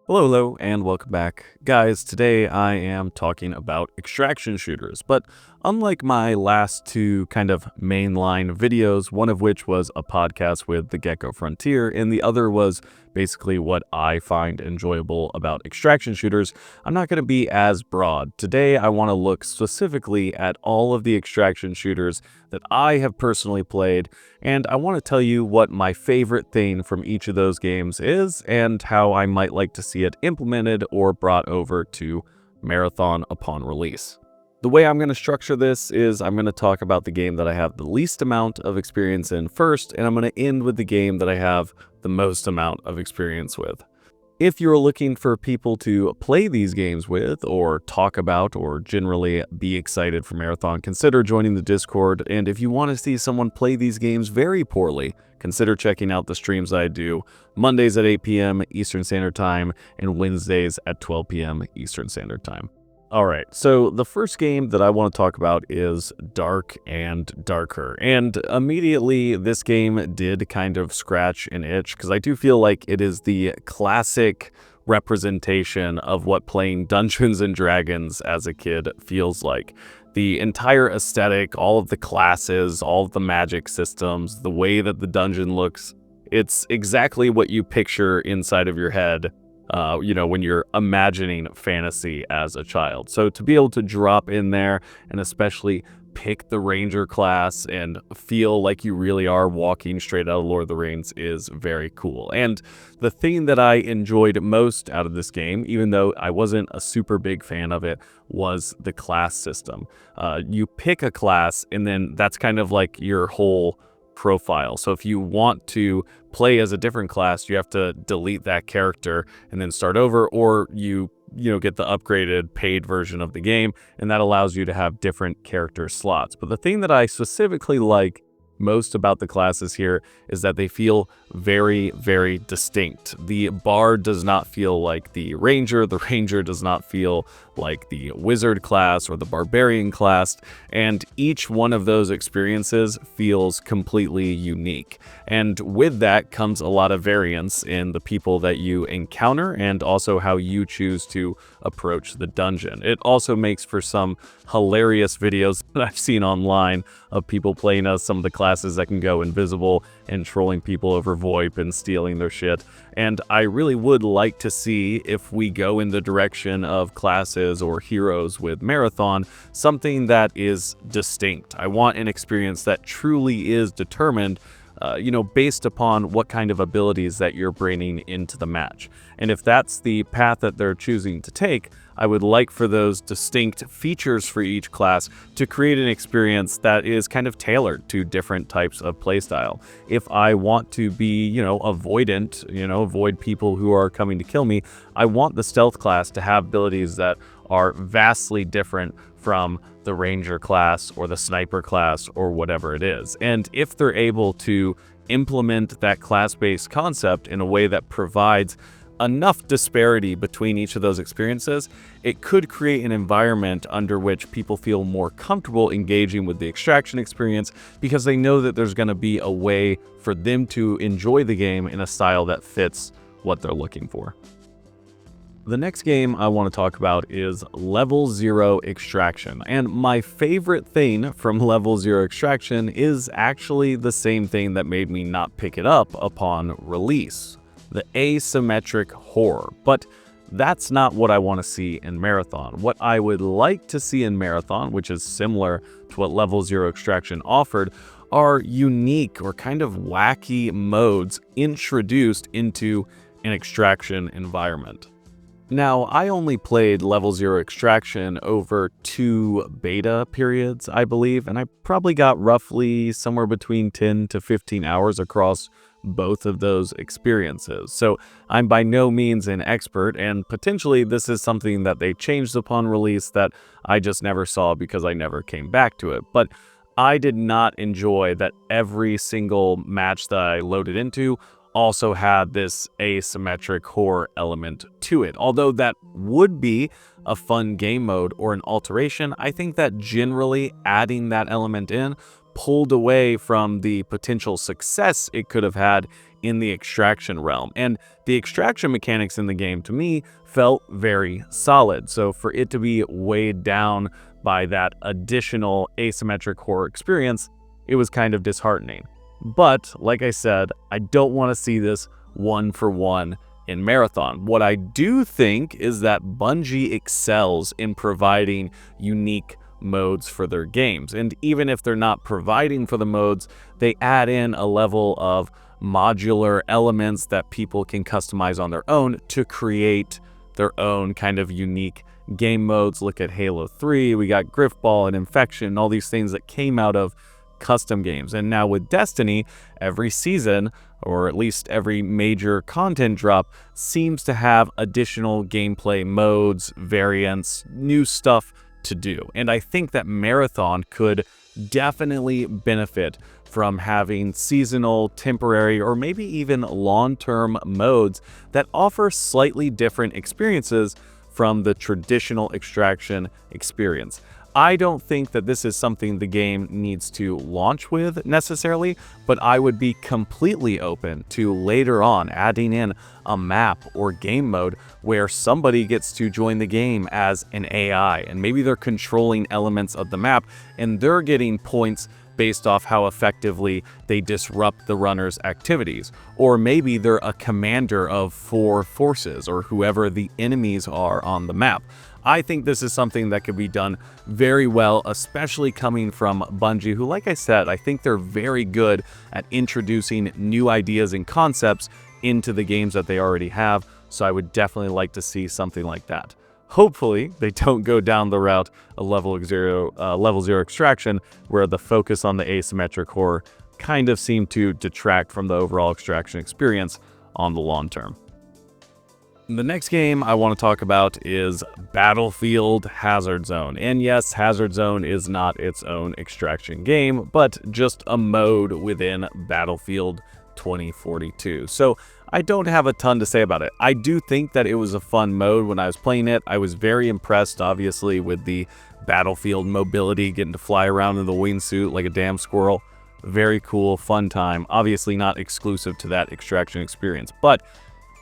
Hello, and welcome back. Guys, today I am talking about extraction shooters, but unlike my last two kind of mainline videos, one of which was a podcast with the Gecko Frontier, and the other was basically what I find enjoyable about extraction shooters, I'm not going to be as broad. Today I want to look specifically at all of the extraction shooters that I have personally played, and I want to tell you what my favorite thing from each of those games is and how I might like to see it implemented or brought over to Marathon upon release. The way I'm going to structure this is I'm going to talk about the game that I have the least amount of experience in first, and I'm going to end with the game that I have the most amount of experience with. If you're looking for people to play these games with, or talk about, or generally be excited for Marathon, consider joining the Discord. And if you want to see someone play these games very poorly, consider checking out the streams I do Mondays at 8 p.m. Eastern Standard Time and Wednesdays at 12 p.m. Eastern Standard Time. Alright, so the first game that I want to talk about is Dark and Darker, and immediately this game did kind of scratch an itch, because I do feel like it is the classic representation of what playing Dungeons and Dragons as a kid feels like. The entire aesthetic, all of the classes, all of the magic systems, the way that the dungeon looks, it's exactly what you picture inside of your head when you're imagining fantasy as a child. So to be able to drop in there and especially pick the Ranger class and feel like you really are walking straight out of Lord of the Rings is very cool. And the thing that I enjoyed most out of this game, even though I wasn't a super big fan of it, was the class system. You pick a class and then that's kind of like your whole profile. So if you want to play as a different class, you have to delete that character and then start over, or you get the upgraded paid version of the game, and that allows you to have different character slots. But the thing that I specifically like most about the classes here is that they feel very, very distinct. The bard does not feel like the ranger does not feel like the wizard class or the barbarian class, and each one of those experiences feels completely unique. And with that comes a lot of variance in the people that you encounter and also how you choose to approach the dungeon. It also makes for some hilarious videos that I've seen online of people playing as some of the classes that can go invisible and trolling people over VoIP and stealing their shit. And I really would like to see, if we go in the direction of classes or heroes with Marathon, something that is distinct. I want an experience that truly is determined based upon what kind of abilities that you're bringing into the match. And if that's the path that they're choosing to take, I would like for those distinct features for each class to create an experience that is kind of tailored to different types of playstyle. If I want to be, avoidant, avoid people who are coming to kill me, I want the stealth class to have abilities that are vastly different from the ranger class or the sniper class or whatever it is. And if they're able to implement that class-based concept in a way that provides enough disparity between each of those experiences, it could create an environment under which people feel more comfortable engaging with the extraction experience, because they know that there's going to be a way for them to enjoy the game in a style that fits what they're looking for. The next game I want to talk about is Level 0 Extraction, and my favorite thing from Level 0 Extraction is actually the same thing that made me not pick it up upon release: the asymmetric horror. But that's not what I want to see in Marathon. What I would like to see in Marathon, which is similar to what Level 0 Extraction offered, are unique or kind of wacky modes introduced into an extraction environment. Now, I only played Level 0 Extraction over 2 beta periods, I believe, and I probably got roughly somewhere between 10 to 15 hours across both of those experiences. So I'm by no means an expert, and potentially this is something that they changed upon release that I just never saw because I never came back to it. But I did not enjoy that every single match that I loaded into also had this asymmetric horror element to it. Although that would be a fun game mode or an alteration, I think that generally adding that element in pulled away from the potential success it could have had in the extraction realm. And the extraction mechanics in the game, to me, felt very solid. So for it to be weighed down by that additional asymmetric horror experience, it was kind of disheartening. But like I said, I don't want to see this one for one in Marathon. What I do think is that Bungie excels in providing unique modes for their games. And even if they're not providing for the modes, they add in a level of modular elements that people can customize on their own to create their own kind of unique game modes. Look at Halo 3, we got Griffball and Infection, all these things that came out of custom games. And now with Destiny, every season, or at least every major content drop, seems to have additional gameplay modes, variants, new stuff to do. And I think that Marathon could definitely benefit from having seasonal, temporary, or maybe even long-term modes that offer slightly different experiences from the traditional extraction experience. I don't think that this is something the game needs to launch with necessarily, but I would be completely open to later on adding in a map or game mode where somebody gets to join the game as an AI, and maybe they're controlling elements of the map and they're getting points based off how effectively they disrupt the runner's activities. Or maybe they're a commander of 4 forces or whoever the enemies are on the map. I think this is something that could be done very well, especially coming from Bungie, who, like I said, I think they're very good at introducing new ideas and concepts into the games that they already have. So I would definitely like to see something like that. Hopefully, they don't go down the route of level zero extraction, where the focus on the asymmetric horror kind of seemed to detract from the overall extraction experience on the long term. The next game I want to talk about is Battlefield Hazard Zone. And yes, Hazard Zone is not its own extraction game, but just a mode within Battlefield 2042. So I don't have a ton to say about it. I do think that it was a fun mode when I was playing it. I was very impressed, obviously, with the battlefield mobility, getting to fly around in the wingsuit like a damn squirrel. Very cool, fun time. Obviously not exclusive to that extraction experience, but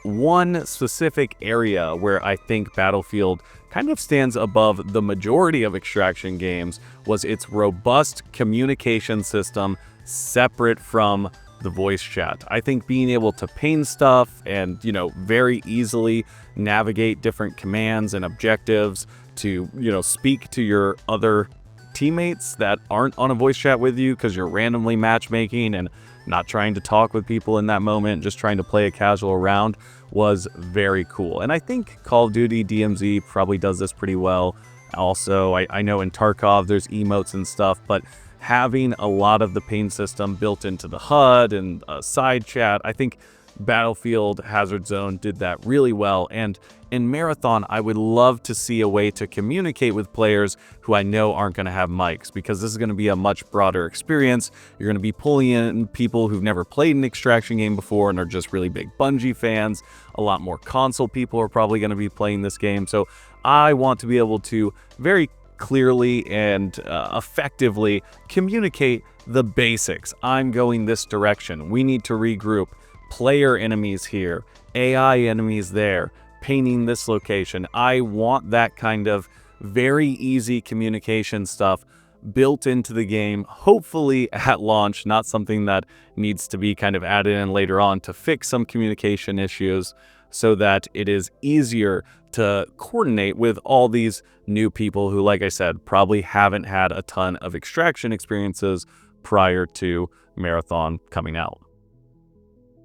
one specific area where I think Battlefield kind of stands above the majority of extraction games was its robust communication system separate from the voice chat. I think being able to ping stuff and, very easily navigate different commands and objectives to, speak to your other teammates that aren't on a voice chat with you because you're randomly matchmaking and not trying to talk with people in that moment, just trying to play a casual round, was very cool. And I think Call of Duty DMZ probably does this pretty well. Also, I know in Tarkov there's emotes and stuff, but having a lot of the ping system built into the HUD and side chat, I think Battlefield Hazard Zone did that really well. And in Marathon, I would love to see a way to communicate with players who I know aren't going to have mics, because this is going to be a much broader experience. You're going to be pulling in people who've never played an extraction game before and are just really big Bungie fans. A lot more console people are probably going to be playing this game. So I want to be able to very clearly and effectively communicate the basics. I'm going this direction. We need to regroup. Player enemies here, AI enemies there, painting this location. I want that kind of very easy communication stuff built into the game, hopefully at launch, not something that needs to be kind of added in later on to fix some communication issues, so that it is easier to coordinate with all these new people who, like I said, probably haven't had a ton of extraction experiences prior to Marathon coming out.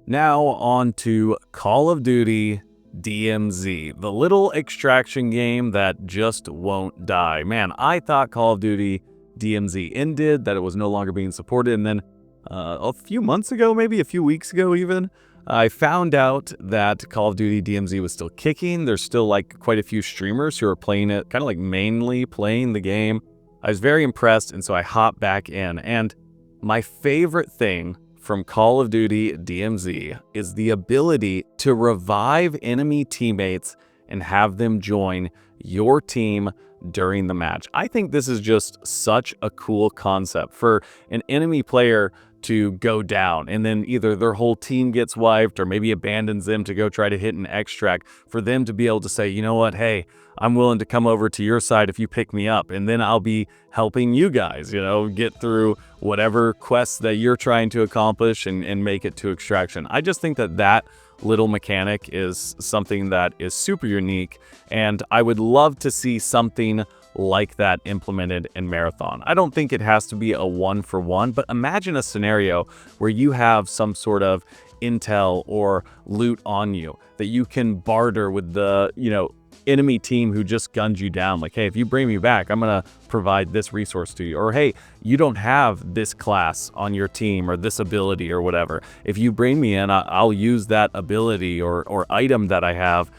Now on to Call of Duty DMZ, the little extraction game that just won't die. Man, I thought Call of Duty DMZ ended, that it was no longer being supported, and then a few months ago, maybe a few weeks ago even, I found out that Call of Duty DMZ was still kicking. There's still like quite a few streamers who are playing it, kind of like mainly playing the game. I was very impressed, and so I hopped back in. And my favorite thing from Call of Duty DMZ is the ability to revive enemy teammates and have them join your team during the match. I think this is just such a cool concept for an enemy player to go down and then either their whole team gets wiped or maybe abandons them to go try to hit an extract, for them to be able to say, you know what, hey, I'm willing to come over to your side if you pick me up, and then I'll be helping you guys, get through whatever quests that you're trying to accomplish and make it to extraction. I just think that little mechanic is something that is super unique, and I would love to see something like that implemented in Marathon. I don't think it has to be a 1-for-1, but imagine a scenario where you have some sort of intel or loot on you that you can barter with the, enemy team who just gunned you down. Like, hey, if you bring me back, I'm gonna provide this resource to you. Or hey, you don't have this class on your team or this ability or whatever. If you bring me in, I'll use that ability or item that I have.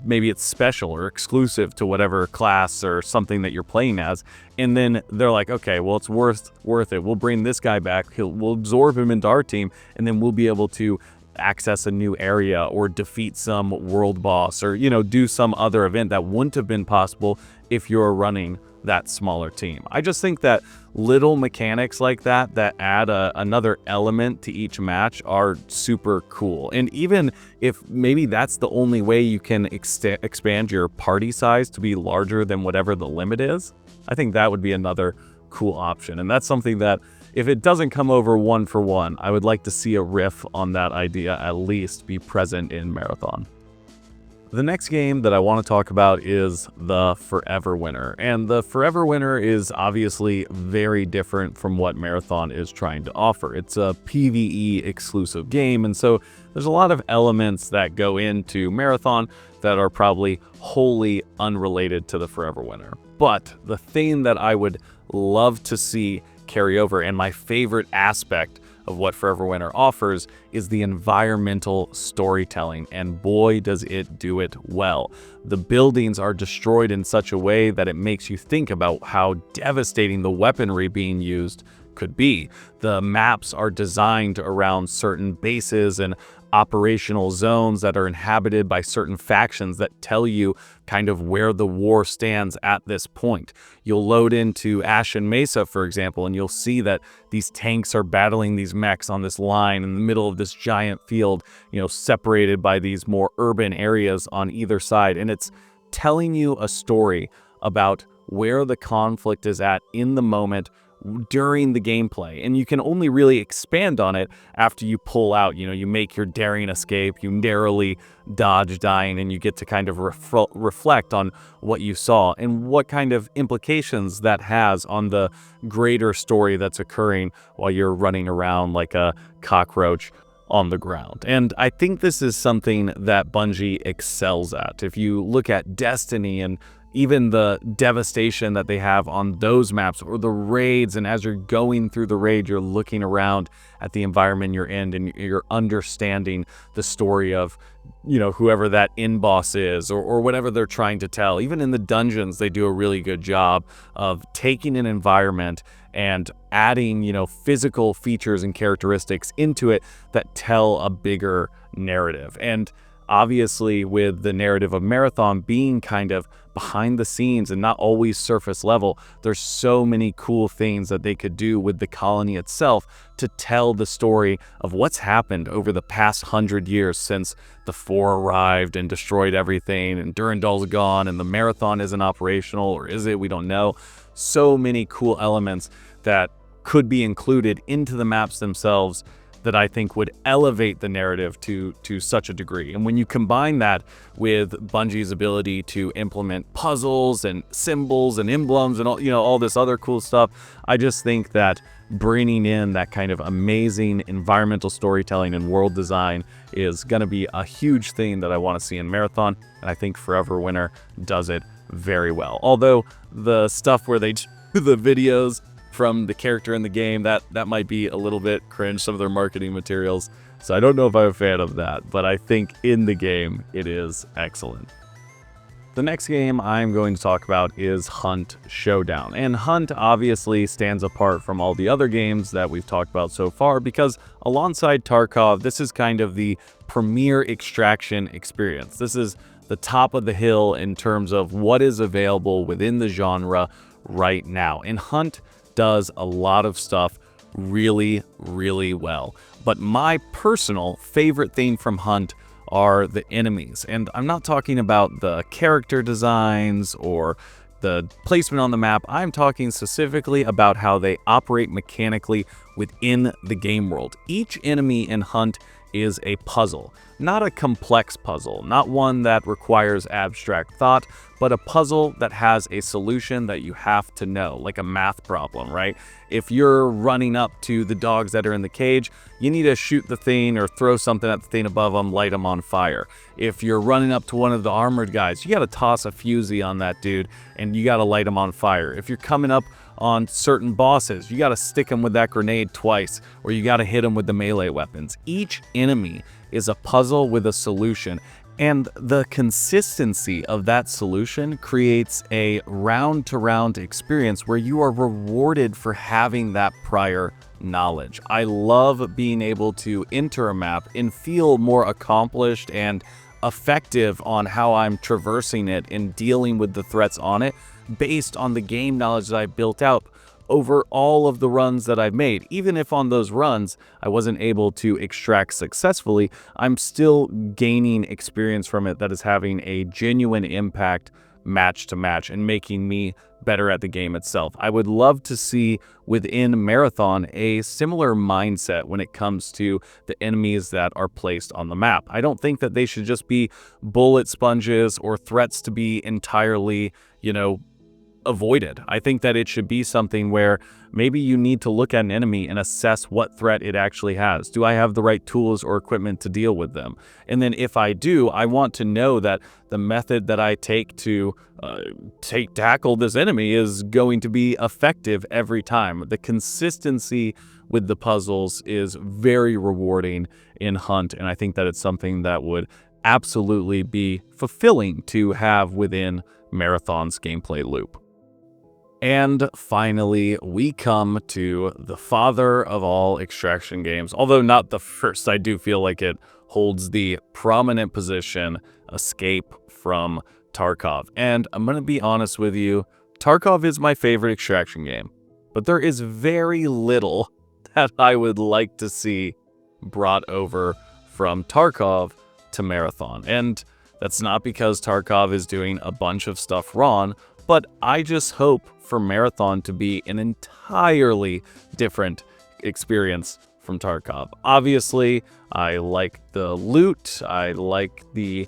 Maybe it's special or exclusive to whatever class or something that you're playing as. And then they're like, okay, well, it's worth it. We'll bring this guy back. We'll absorb him into our team, and then we'll be able to access a new area or defeat some world boss or, do some other event that wouldn't have been possible if you're running that smaller team. I just think that little mechanics like that add another element to each match are super cool. And even if maybe that's the only way you can expand your party size to be larger than whatever the limit is, I think that would be another cool option. And that's something that, if it doesn't come over 1-for-1, I would like to see a riff on that idea at least be present in Marathon. The next game that I want to talk about is the Forever Winner. And the Forever Winner is obviously very different from what Marathon is trying to offer. It's a PvE exclusive game, and so there's a lot of elements that go into Marathon that are probably wholly unrelated to the Forever Winner. But the thing that I would love to see carry over, and my favorite aspect of what Forever Winter offers, is the environmental storytelling, and boy does it do it well. The buildings are destroyed in such a way that it makes you think about how devastating the weaponry being used could be. The maps are designed around certain bases and operational zones that are inhabited by certain factions that tell you kind of where the war stands at this point. You'll load into Ashen Mesa, for example, and you'll see that these tanks are battling these mechs on this line in the middle of this giant field, separated by these more urban areas on either side. And it's telling you a story about where the conflict is at in the moment during the gameplay, and you can only really expand on it after you pull out. You make your daring escape, you narrowly dodge dying, and you get to kind of reflect on what you saw and what kind of implications that has on the greater story that's occurring while you're running around like a cockroach on the ground. And I think this is something that Bungie excels at. If you look at Destiny and even the devastation that they have on those maps, or the raids, and as you're going through the raid, you're looking around at the environment you're in and you're understanding the story of, whoever that in-boss is or whatever they're trying to tell. Even in the dungeons, they do a really good job of taking an environment and adding, physical features and characteristics into it that tell a bigger narrative. And obviously, with the narrative of Marathon being kind of behind the scenes and not always surface level, there's so many cool things that they could do with the colony itself to tell the story of what's happened over the past 100 years since the Four arrived and destroyed everything, and Durandal's gone, and the Marathon isn't operational, or is it? We don't know. So many cool elements that could be included into the maps themselves that I think would elevate the narrative to such a degree. And when you combine that with Bungie's ability to implement puzzles and symbols and emblems and all this other cool stuff, I just think that bringing in that kind of amazing environmental storytelling and world design is going to be a huge thing that I want to see in Marathon, and I think Forever Winter does it very well. Although the stuff where they do the videos from the character in the game, that might be a little bit cringe, some of their marketing materials. So I don't know if I'm a fan of that, but I think in the game it is excellent. The next game I'm going to talk about is Hunt Showdown. And Hunt obviously stands apart from all the other games that we've talked about so far because alongside Tarkov, this is kind of the premier extraction experience. This is the top of the hill in terms of what is available within the genre right now. And Hunt does a lot of stuff really, really well. But my personal favorite thing from Hunt are the enemies. And I'm not talking about the character designs or the placement on the map. I'm talking specifically about how they operate mechanically within the game world. Each enemy in Hunt is a puzzle, not a complex puzzle, not one that requires abstract thought, but a puzzle that has a solution that you have to know, like a math problem, right? If you're running up to the dogs that are in the cage, you need to shoot the thing or throw something at the thing above them, light them on fire. If you're running up to one of the armored guys, you got to toss a fusee on that dude and you got to light them on fire. If you're coming up on certain bosses, you got to stick them with that grenade twice, or you got to hit them with the melee weapons. Each enemy is a puzzle with a solution, and the consistency of that solution creates a round-to-round experience where you are rewarded for having that prior knowledge. I love being able to enter a map and feel more accomplished and effective on how I'm traversing it and dealing with the threats on it based on the game knowledge that I built out over all of the runs that I've made. Even if on those runs I wasn't able to extract successfully, I'm still gaining experience from it that is having a genuine impact match to match and making me better at the game itself. I would love to see within Marathon a similar mindset when it comes to the enemies that are placed on the map. I don't think that they should just be bullet sponges or threats to be entirely, avoided. I think that it should be something where maybe you need to look at an enemy and assess what threat it actually has. Do I have the right tools or equipment to deal with them? And then if I do, I want to know that the method that I take to tackle this enemy is going to be effective every time. The consistency with the puzzles is very rewarding in Hunt, and I think that it's something that would absolutely be fulfilling to have within Marathon's gameplay loop. And finally, we come to the father of all extraction games. Although not the first, I do feel like it holds the prominent position, Escape from Tarkov. And I'm going to be honest with you, Tarkov is my favorite extraction game. But there is very little that I would like to see brought over from Tarkov to Marathon. And that's not because Tarkov is doing a bunch of stuff wrong, but I just hope for Marathon to be an entirely different experience from Tarkov. Obviously, I like the loot, I like the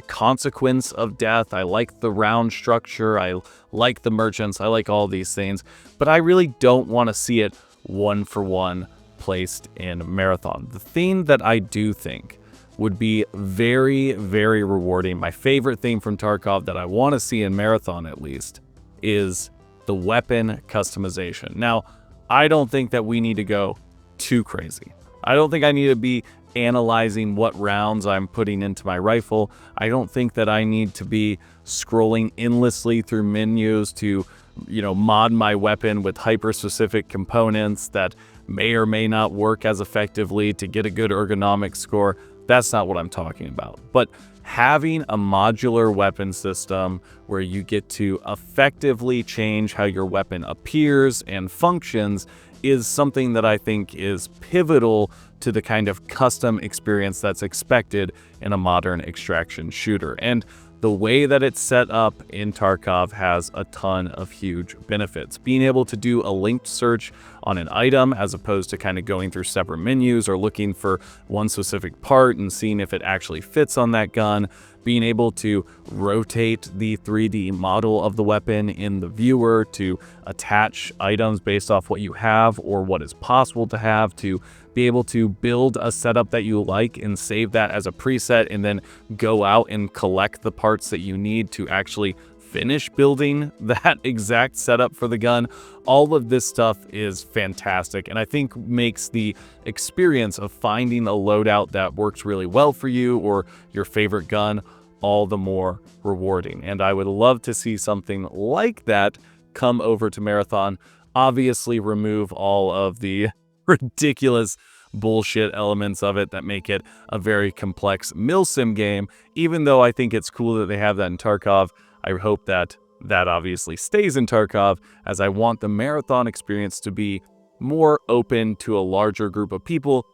consequence of death, I like the round structure, I like the merchants, I like all these things, but I really don't want to see it one for one placed in Marathon. The thing that I do think would be very, very rewarding, my favorite thing from Tarkov that I want to see in Marathon at least, is the weapon customization. Now, I don't think that we need to go too crazy. I don't think I need to be analyzing what rounds I'm putting into my rifle. I don't think that I need to be scrolling endlessly through menus to, mod my weapon with hyper-specific components that may or may not work as effectively to get a good ergonomic score. That's not what I'm talking about. But having a modular weapon system where you get to effectively change how your weapon appears and functions is something that I think is pivotal to the kind of custom experience that's expected in a modern extraction shooter. And the way that it's set up in Tarkov has a ton of huge benefits. Being able to do a linked search on an item as opposed to kind of going through separate menus or looking for one specific part and seeing if it actually fits on that gun. Being able to rotate the 3D model of the weapon in the viewer to attach items based off what you have or what is possible to have, to be able to build a setup that you like and save that as a preset and then go out and collect the parts that you need to actually finish building that exact setup for the gun. All of this stuff is fantastic and I think makes the experience of finding a loadout that works really well for you or your favorite gun all the more rewarding. And I would love to see something like that come over to Marathon. Obviously remove all of the ridiculous bullshit elements of it that make it a very complex milsim game. Even though I think it's cool that they have that in Tarkov, I hope that obviously stays in Tarkov, as I want the marathon experience to be more open to a larger group of people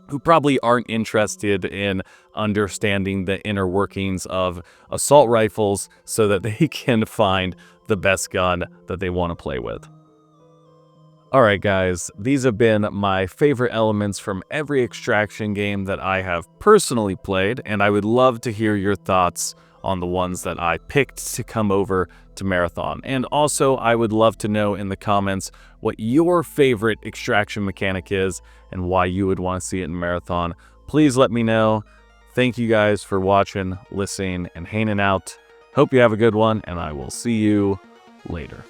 who probably aren't interested in understanding the inner workings of assault rifles so that they can find the best gun that they want to play with. Alright guys, these have been my favorite elements from every extraction game that I have personally played, and I would love to hear your thoughts on the ones that I picked to come over to Marathon. And also, I would love to know in the comments what your favorite extraction mechanic is and why you would want to see it in Marathon. Please let me know. Thank you guys for watching, listening, and hanging out. Hope you have a good one, and I will see you later.